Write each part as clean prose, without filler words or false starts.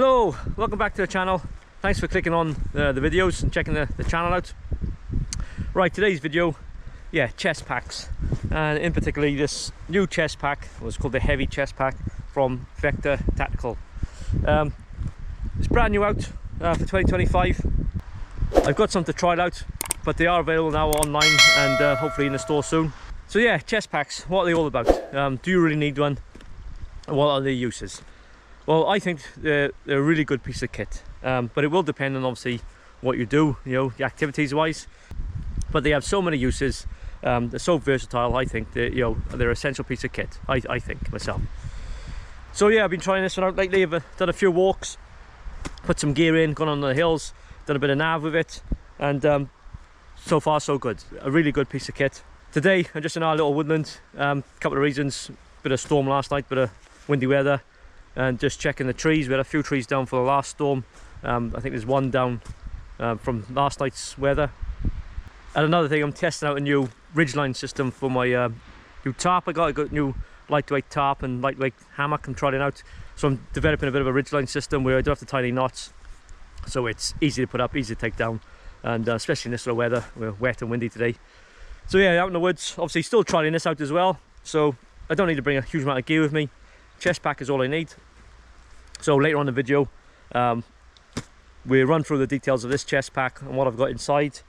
Hello, welcome back to the channel. Thanks for clicking on the videos and checking the channel out. Right, today's video, chest packs, and in particular this new chest pack was called the heavy chest pack from Vector Tactical. It's brand new out for 2025. I've got some to try it out, but they are available now online and hopefully in the store soon. So yeah, chest packs, what are they all about? Do you really need one? And what are their uses? Well, I think they're a really good piece of kit, but it will depend on obviously what you do, the activities wise. But they have so many uses. They're so versatile. I think they're an essential piece of kit. I think myself. So yeah, I've been trying this one out lately. I've done a few walks, put some gear in, gone on the hills, done a bit of nav with it, and so far so good. A really good piece of kit. Today I'm just in our little woodland. Couple of reasons: bit of storm last night, bit of windy weather. And just checking the trees. We had a few trees down for the last storm. I think there's one down from last night's weather. And another thing, I'm testing out a new ridgeline system for my new tarp. I got a new lightweight tarp and lightweight hammock. I'm trying it out. So I'm developing a bit of a ridgeline system where I don't have to tie any knots. So it's easy to put up, easy to take down. And especially in this sort of weather, we're wet and windy today. So yeah, out in the woods, obviously still trying this out as well. So I don't need to bring a huge amount of gear with me. Chest pack is all I need. So later on in the video, we'll run through the details of this chest pack and what I've got inside.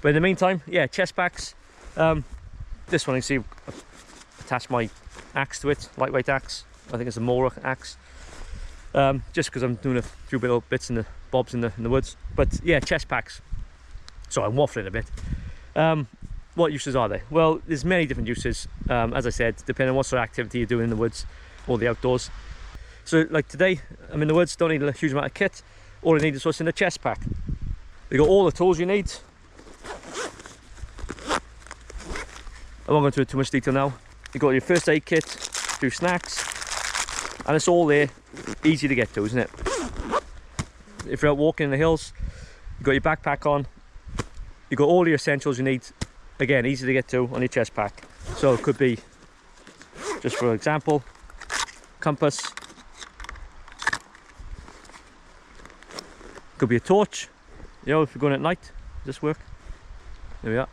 But in the meantime, yeah, chest packs. This one, you see, I've attached my axe to it, lightweight axe. I think it's a Mora axe. Just because I'm doing a few little bits in the bobs in the woods. But yeah, chest packs. So I'm waffling a bit. What uses are they? Well, there's many different uses. As I said, depending on what sort of activity you're doing in the woods or the outdoors. So like today, I'm in the woods, don't need a huge amount of kit. All I need is what's in the chest pack. You got all the tools you need. I won't go into too much detail now. You got your first aid kit, a few snacks, and it's all there, easy to get to, isn't it? If you're out walking in the hills, you got your backpack on. You got all your essentials you need. Again, easy to get to on your chest pack. So it could be, just for example, compass. Could be a torch, if you're going at night. Does this work? There we are.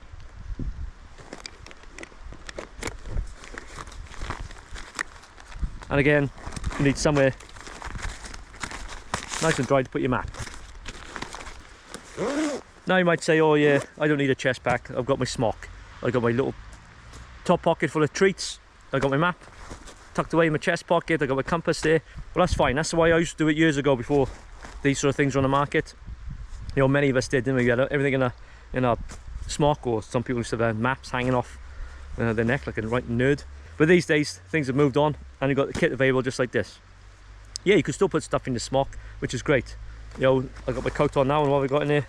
And again, you need somewhere nice and dry to put your map. Now you might say, oh yeah, I don't need a chest pack. I've got my smock. I've got my little top pocket full of treats. I've got my map tucked away in my chest pocket. I've got my compass there. Well, that's fine. That's the way I used to do it years ago before these sort of things were on the market. Many of us did, didn't we? We had everything in a smock, or some people used to have maps hanging off their neck like a right nerd. But these days, things have moved on, and you've got the kit available just like this. Yeah, you can still put stuff in the smock, which is great. I've got my coat on now, and what have I got in there?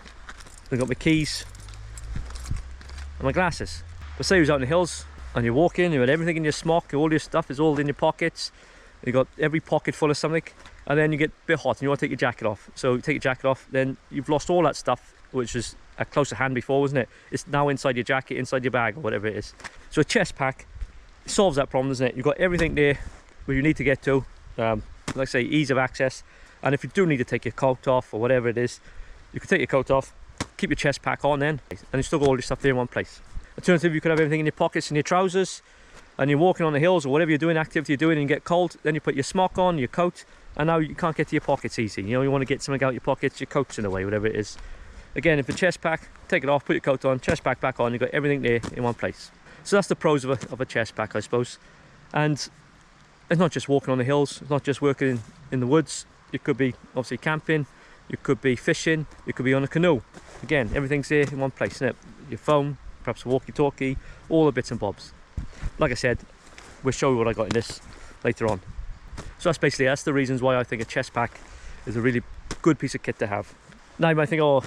I've got my keys and my glasses. But say you're out in the hills, and you're walking, you've got everything in your smock, all your stuff is all in your pockets. You've got every pocket full of something. And then you get a bit hot and you want to take your jacket off. So you take your jacket off, then you've lost all that stuff, which was close to hand before, wasn't it? It's now inside your jacket, inside your bag, or whatever it is. So a chest pack solves that problem, doesn't it? You've got everything there where you need to get to. Like I say, ease of access. And if you do need to take your coat off or whatever it is, you can take your coat off, keep your chest pack on then, and you still got all your stuff there in one place. Alternatively, you could have everything in your pockets and your trousers, and you're walking on the hills or whatever you're doing, activity you're doing, and you get cold, then you put your smock on, your coat, and now you can't get to your pockets easy. You want to get something out your pockets, your coat's in the way, whatever it is. Again, if a chest pack, take it off, put your coat on, chest pack back on, you've got everything there in one place. So that's the pros of a chest pack, I suppose. And it's not just walking on the hills, it's not just working in the woods. You could be obviously camping, you could be fishing, you could be on a canoe. Again, everything's there in one place, isn't it? Your phone, perhaps a walkie-talkie, all the bits and bobs. Like I said, we'll show you what I got in this later on. So that's the reasons why I think a chest pack is a really good piece of kit to have. Now you might think, oh,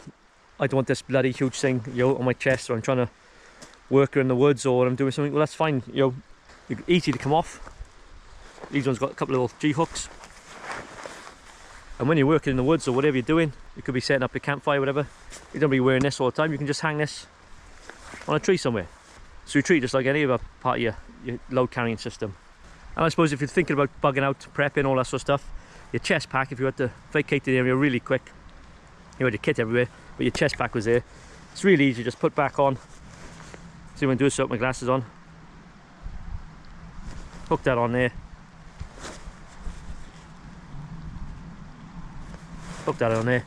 I don't want this bloody huge thing, on my chest, or I'm trying to work in the woods, or I'm doing something. Well, that's fine. Easy to come off. These ones got a couple of little G hooks. And when you're working in the woods or whatever you're doing, you could be setting up your campfire, whatever. You don't be wearing this all the time. You can just hang this on a tree somewhere. So you treat it just like any other part of your load carrying system. And I suppose if you're thinking about bugging out, prepping, all that sort of stuff, your chest pack, if you had to vacate the area really quick, you had your kit everywhere, but your chest pack was there. It's really easy, just put back on. See what I'm doing, so put my glasses on. Hook that on there. Hook that on there.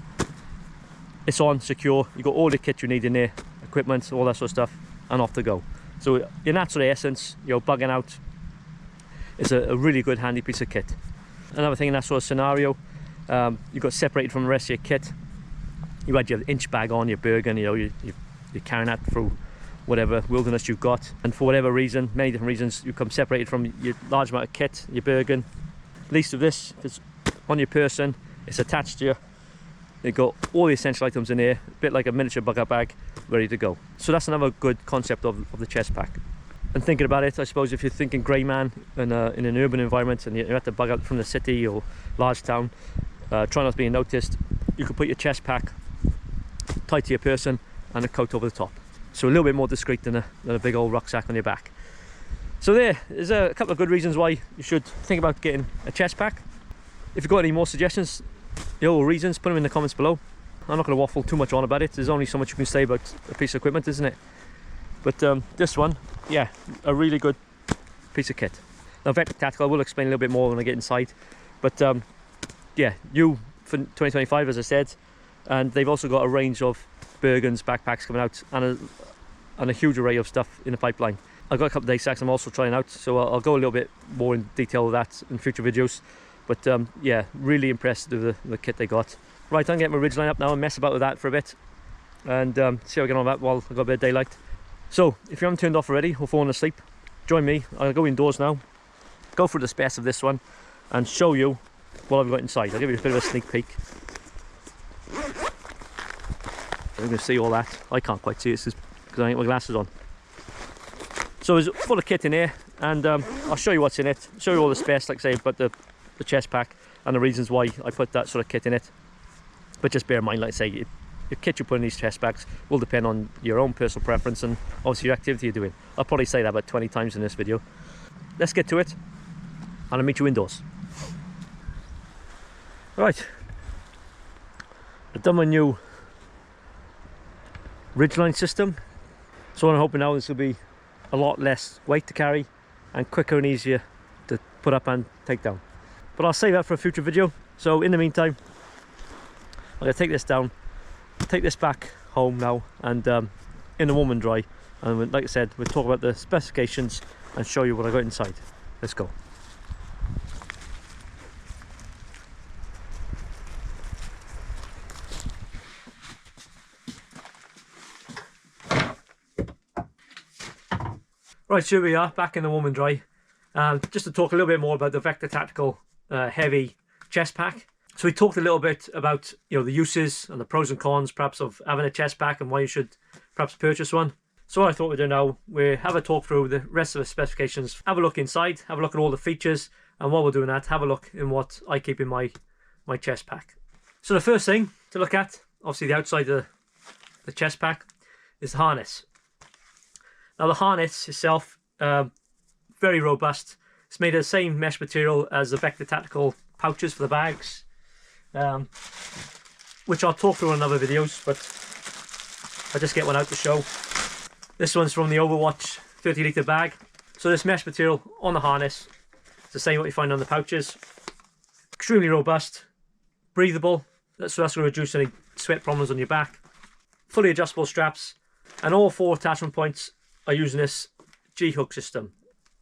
It's on, secure. You got all the kit you need in there, equipment, all that sort of stuff, and off to go. So in that sort of essence, bugging out is a really good handy piece of kit. Another thing in that sort of scenario, you got separated from the rest of your kit. You had your inch bag on, your Bergen, you're carrying that through whatever wilderness you've got, and for whatever reason, many different reasons, you come separated from your large amount of kit, your Bergen. Least of this, if it's on your person, it's attached to you. You've got all the essential items in here, a bit like a miniature bug out bag, ready to go. So that's another good concept of the chest pack. And thinking about it, I suppose if you're thinking grey man in an urban environment and you have to bug out from the city or large town, try not to be noticed, you could put your chest pack tight to your person and a coat over the top. So a little bit more discreet than a big old rucksack on your back. So there's a couple of good reasons why you should think about getting a chest pack. If you've got any more suggestions, or reasons, put them in the comments below. I'm not going to waffle too much on about it. There's only so much you can say about a piece of equipment, isn't it? But this one, yeah, a really good piece of kit. Now Vector Tactical, I will explain a little bit more when I get inside. But yeah, new for 2025, as I said. And they've also got a range of Bergens, backpacks coming out, and a huge array of stuff in the pipeline. I've got a couple of day sacks I'm also trying out, so I'll go a little bit more in detail with that in future videos. But yeah, really impressed with the kit they got. Right, I'm getting my ridge line up now and mess about with that for a bit, and see how I get on with that while I've got a bit of daylight. So if you haven't turned off already or fallen asleep, join me. I'll go indoors now, go through the specs of this one, and show you what I've got inside. I'll give you a bit of a sneak peek. I'm going to see all that. I can't quite see it because I ain't got my glasses on. So there's full of kit in here, and I'll show you what's in it, show you all the specs, like I say, about the chest pack and the reasons why I put that sort of kit in it. But just bear in mind, like I say, your kit you put in these chest packs will depend on your own personal preference and obviously your activity you're doing. I'll probably say that about 20 times in this video. Let's get to it, and I'll meet you indoors. Right, I've done my new ridgeline system, so I'm hoping now this will be a lot less weight to carry and quicker and easier to put up and take down. But I'll save that for a future video. So in the meantime, I'm going to take this down, take this back home now, and in the warm and dry, and like I said, we'll talk about the specifications and show you what I got inside. Let's go. Right, so here we are, back in the warm and dry. Just to talk a little bit more about the Vector Tactical heavy chest pack. So we talked a little bit about the uses and the pros and cons perhaps of having a chest pack and why you should perhaps purchase one. So what I thought we'd do now, we have a talk through the rest of the specifications, have a look inside, have a look at all the features, and while we're doing that, have a look in what I keep in my chest pack. So the first thing to look at, obviously the outside of the chest pack, is the harness. Now the harness itself, very robust. It's made of the same mesh material as the Vector Tactical pouches for the bags, which I'll talk through in other videos, but I'll just get one out to show. This one's from the Overwatch 30 litre bag. So this mesh material on the harness, it's the same what you find on the pouches. Extremely robust, breathable, so that's going to reduce any sweat problems on your back. Fully adjustable straps, and all 4 attachment points are using this G-hook system.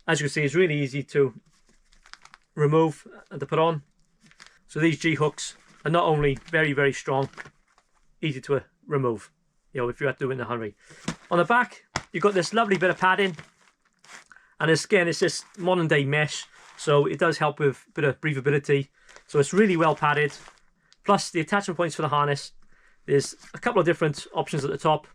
As you can see, it's really easy to remove and to put on. So these G-hooks are not only very, very strong, easy to remove, if you have to do it in a hurry. On the back, you've got this lovely bit of padding, and again, it's this modern day mesh, so it does help with a bit of breathability. So it's really well padded. Plus the attachment points for the harness, there's a couple of different options at the top.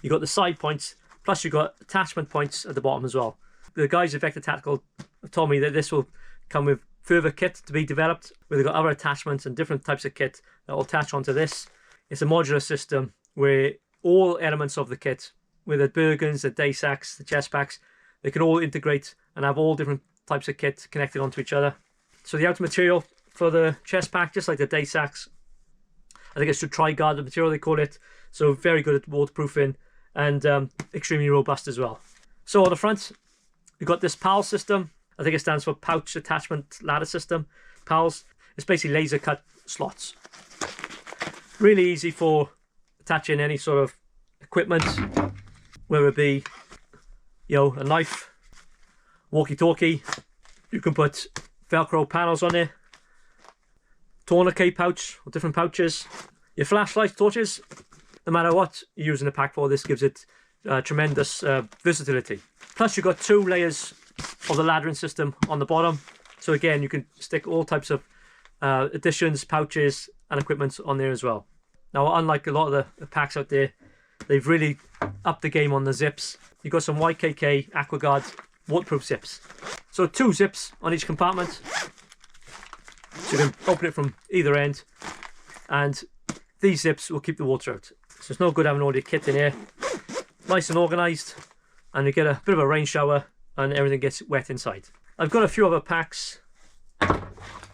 You've got the side points, plus you've got attachment points at the bottom as well. The guys at Vector Tactical have told me that this will come with further kit to be developed, where they've got other attachments and different types of kit that will attach onto this. It's a modular system where all elements of the kit, with the Bergens, the day sacks, the chest packs, they can all integrate and have all different types of kit connected onto each other. So the outer material for the chest pack, just like the day sacks, I think it's the tri-guard material they call it. So very good at waterproofing and extremely robust as well. So on the front, we've got this PAL system. I think it stands for Pouch Attachment Ladder System. PALs. It's basically laser cut slots. Really easy for attaching any sort of equipment, whether it be, you know, a knife, walkie-talkie. You can put Velcro panels on it, tourniquet pouch or different pouches, your flashlights, torches. No matter what you're using the pack for, this gives it tremendous versatility. Plus you've got 2 layers of the laddering system on the bottom, so again you can stick all types of additions, pouches and equipment on there as well. Now, unlike a lot of the packs out there, they've really upped the game on the zips. You've got some YKK AquaGuard waterproof zips. So 2 zips on each compartment, so you can open it from either end, and these zips will keep the water out. So it's no good having all your kit in here. Nice and organised, and you get a bit of a rain shower and everything gets wet inside. I've got a few other packs,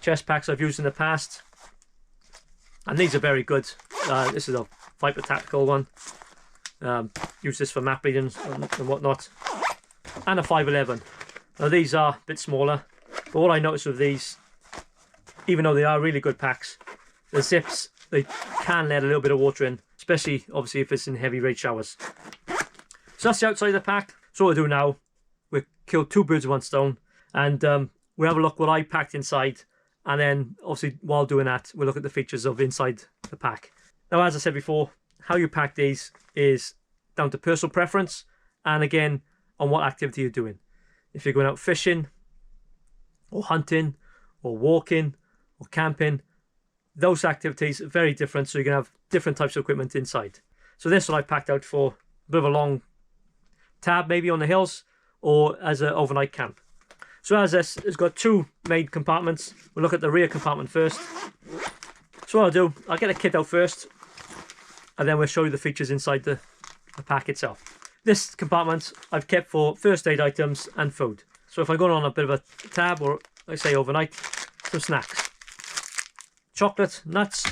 chest packs I've used in the past, and these are very good. This is a Viper Tactical one. Use this for map reading and whatnot. And a 511. Now these are a bit smaller, but all I noticed with these, even though they are really good packs, the zips, they can let a little bit of water in, especially obviously if it's in heavy rain showers. So that's the outside of the pack. So what we'll do now, we'll kill 2 birds with 1 stone, and we'll have a look what I packed inside, and then obviously while doing that we'll look at the features of inside the pack. Now, as I said before, how you pack these is down to personal preference, and again on what activity you're doing. If you're going out fishing or hunting or walking or camping, those activities are very different, so you can have different types of equipment inside. So this one I packed out for a bit of a long tab, maybe on the hills, or as an overnight camp. So as this has got 2 main compartments, we'll look at the rear compartment first. So what I'll do, I'll get a kit out first, and then we'll show you the features inside the pack itself. This compartment I've kept for first aid items and food. So if I go on a bit of a tab, or I say overnight, some snacks. Chocolate, nuts,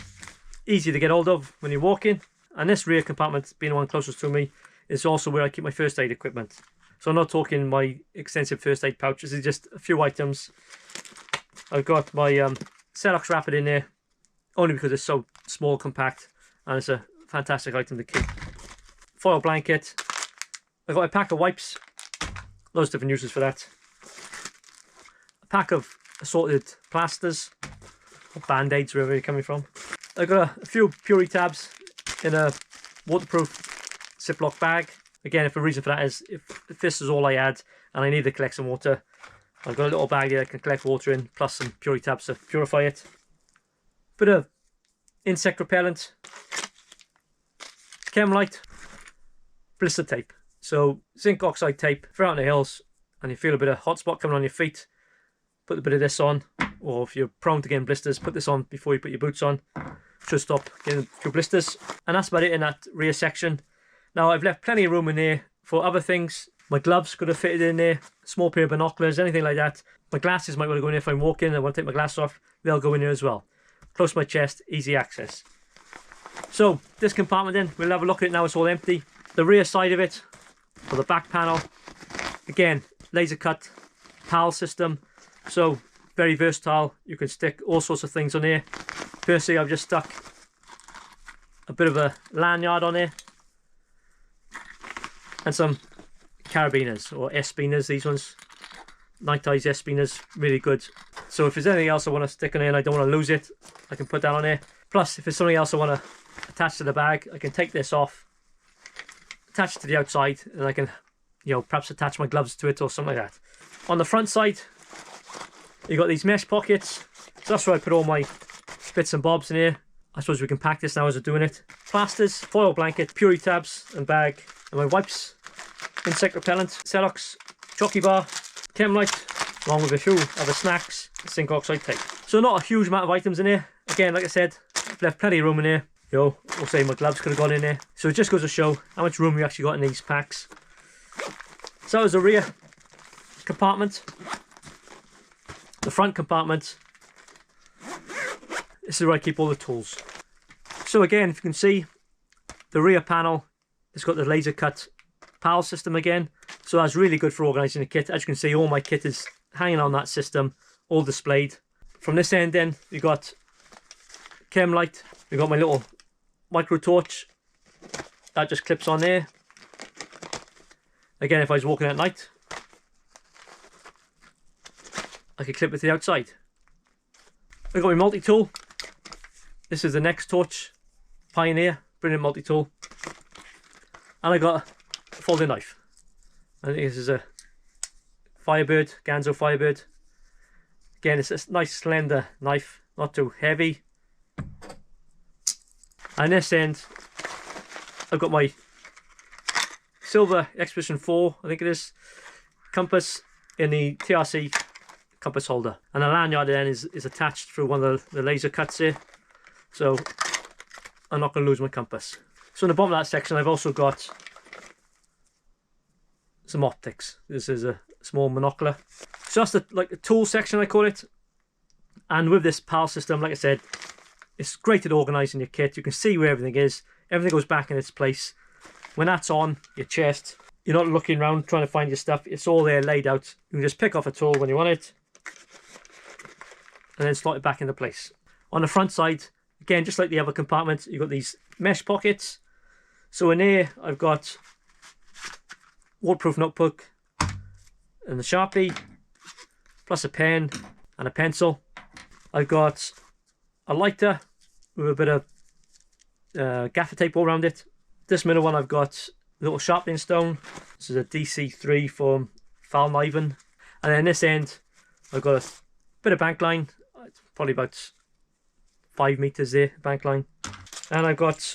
easy to get hold of when you're walking. And this rear compartment, being the one closest to me, is also where I keep my first aid equipment. So I'm not talking my extensive first aid pouches, it's just a few items. I've got my Celox Rapid in there, only because it's so small, compact, and it's a fantastic item to keep. Foil blanket. I've got a pack of wipes, loads of different uses for that. A pack of assorted plasters, or band-aids, wherever you're coming from. I've got a few Puri tabs in a waterproof Ziploc bag. Again, if the reason for that is if this is all I had and I need to collect some water, I've got a little bag here I can collect water in, plus some Puri tabs to purify it. Bit of insect repellent, Chemlite, blister tape. So zinc oxide tape for out in the hills, and you feel a bit of hot spot coming on your feet, put a bit of this on, or if you're prone to getting blisters, put this on before you put your boots on. Should stop getting a few blisters. And that's about it in that rear section. Now I've left plenty of room in there for other things. My gloves could have fitted in there, small pair of binoculars, anything like that. My glasses might want to go in there if I'm walking and I want to take my glasses off, they'll go in there as well. Close to my chest, easy access. So this compartment then, we'll have a look at it now, it's all empty. The rear side of it, or the back panel, again, laser cut PAL system, so very versatile. You can stick all sorts of things on here. Personally, I've just stuck a bit of a lanyard on here and some carabiners, or S-spiners, these ones, night eyes S-spiners, really good. So if there's anything else I want to stick on here and I don't want to lose it, I can put that on here. Plus, if there's something else I want to attach to the bag, I can take this off, attach it to the outside, and I can, you know, perhaps attach my gloves to it or something like that. On the front side, you got these mesh pockets, so that's where I put all my bits and bobs in here. I suppose we can pack this now as we're doing it. Plasters, foil blanket, Puri tabs and bag, and my wipes, insect repellent, Celox, jockey bar, Chemlite, along with a few other snacks, zinc oxide tape. So not a huge amount of items in here. Again, like I said, I've left plenty of room in here. You know, we'll say my gloves could have gone in there. So it just goes to show how much room you actually got in these packs. So as the rear compartment, the front compartment This is where I keep all the tools. So again, if you can see, the rear panel, it's got the laser cut PAL system again. So that's really good for organising the kit. As you can see, all my kit is hanging on that system, all displayed. From this end then, we got chem light. We got my little micro torch. That just clips on there. Again, if I was walking at night, I could clip it to the outside. I got my multi-tool. This is the next torch, Pioneer, brilliant multi-tool. And I got a folding knife. I think this is a Firebird, Ganzo Firebird. Again, it's a nice slender knife, not too heavy. And this end, I've got my silver Expedition 4, I think it is, compass in the TRC compass holder. And the lanyard then is attached through one of the laser cuts here. So I'm not going to lose my compass. So in the bottom of that section, I've also got some optics. This is a small monocular. So that's the tool section, I call it. And with this PAL system, like I said, it's great at organising your kit. You can see where everything is. Everything goes back in its place. When that's on your chest, you're not looking around trying to find your stuff. It's all there laid out. You can just pick off a tool when you want it and then slot it back into place. On the front side, again, just like the other compartment, you've got these mesh pockets. So in here, I've got waterproof notebook and the Sharpie, plus a pen and a pencil. I've got a lighter with a bit of gaffer tape all around it. This middle one, I've got a little sharpening stone. This is a DC3 from Falniven. And then this end, I've got a bit of bank line, probably about 5 meters there, bank line. And I've got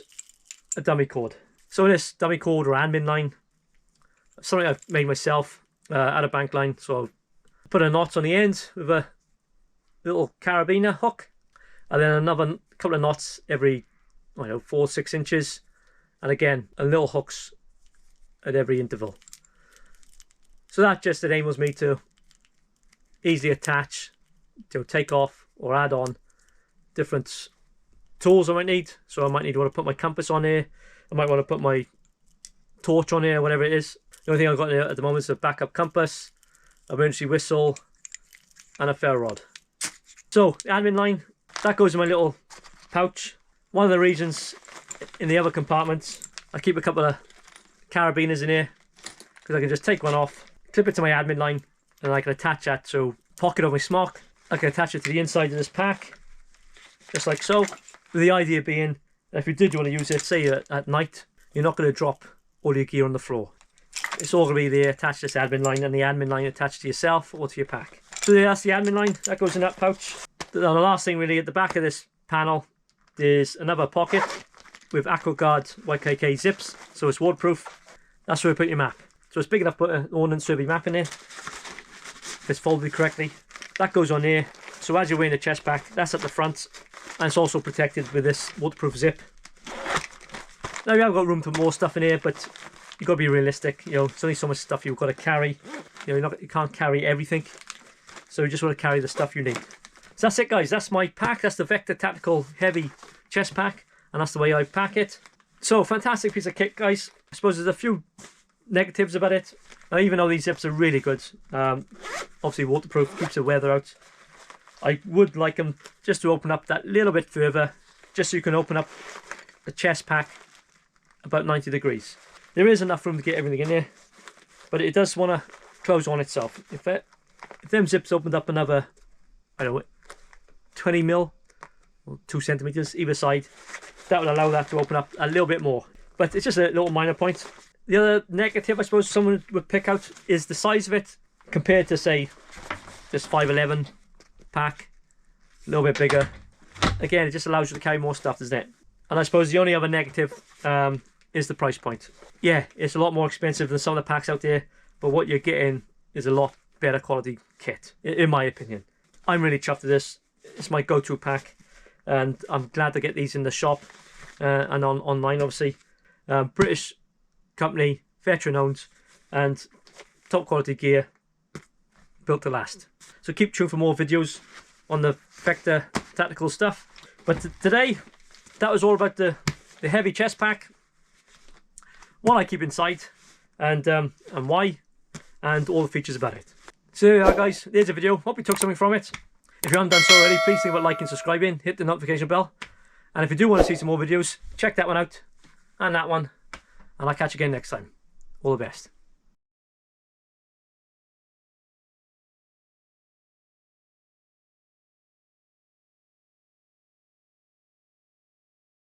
a dummy cord. So this dummy cord or admin line, something I've made myself out of bank line. So I'll put a knot on the end with a little carabiner hook, and then another couple of knots every, I don't know, 4 or 6 inches, and again a little hooks at every interval. So that just enables me to easily attach, to take off or add on different tools I might need. So I might need to want to put my compass on here, I might want to put my torch on here, whatever it is. The only thing I've got here at the moment is a backup compass, emergency whistle, and a ferro rod. So the admin line, that goes in my little pouch. One of the reasons in the other compartments, I keep a couple of carabiners in here, because I can just take one off, clip it to my admin line, and I can attach that to pocket of my smock. I can attach it to the inside of this pack, just like so. The idea being, if you did want to use it, say at night, you're not going to drop all your gear on the floor. It's all going to be there attached to this admin line, and the admin line attached to yourself or to your pack. So that's the admin line, that goes in that pouch. The last thing really, at the back of this panel, there's another pocket with AquaGuard YKK zips, so it's waterproof. That's where you put your map. So it's big enough to put an Ordnance Survey map in there, if it's folded correctly. That goes on there. So as you're wearing the chest pack, that's at the front, and it's also protected with this waterproof zip. Now you have got room for more stuff in here, but you've got to be realistic. You know, there's only so much stuff you've got to carry. You know, you can't carry everything, so you just want to carry the stuff you need. So that's it, guys. That's my pack. That's the Vector Tactical Heavy Chest Pack, and that's the way I pack it. So fantastic piece of kit, guys. I suppose there's a few negatives about it. Now, even though these zips are really good, obviously waterproof, keeps the weather out, I would like them just to open up that little bit further, just so you can open up the chest pack about 90 degrees. There is enough room to get everything in there, but it does want to close on itself. If them zips opened up another, I don't know, 20 mil or 2 centimeters either side, that would allow that to open up a little bit more. But it's just a little minor point. The other negative I suppose someone would pick out is the size of it compared to, say, this 511 pack, a little bit bigger. Again, it just allows you to carry more stuff, doesn't it? And I suppose the only other negative is the price point. Yeah, it's a lot more expensive than some of the packs out there, but what you're getting is a lot better quality kit, in my opinion. I'm really chuffed with this. It's my go-to pack, and I'm glad to get these in the shop and online, obviously. British company, veteran owned, and top quality gear, built to last. So keep tuned for more videos on the Vector tactical stuff. But today, that was all about the heavy chest pack, what I keep inside, and why, and all the features about it. So yeah, guys, there's a video. Hope you took something from it. If you haven't done so already, please think about liking, subscribing, hit the notification bell. And if you do want to see some more videos, check that one out, and that one. And I'll catch you again next time. All the best.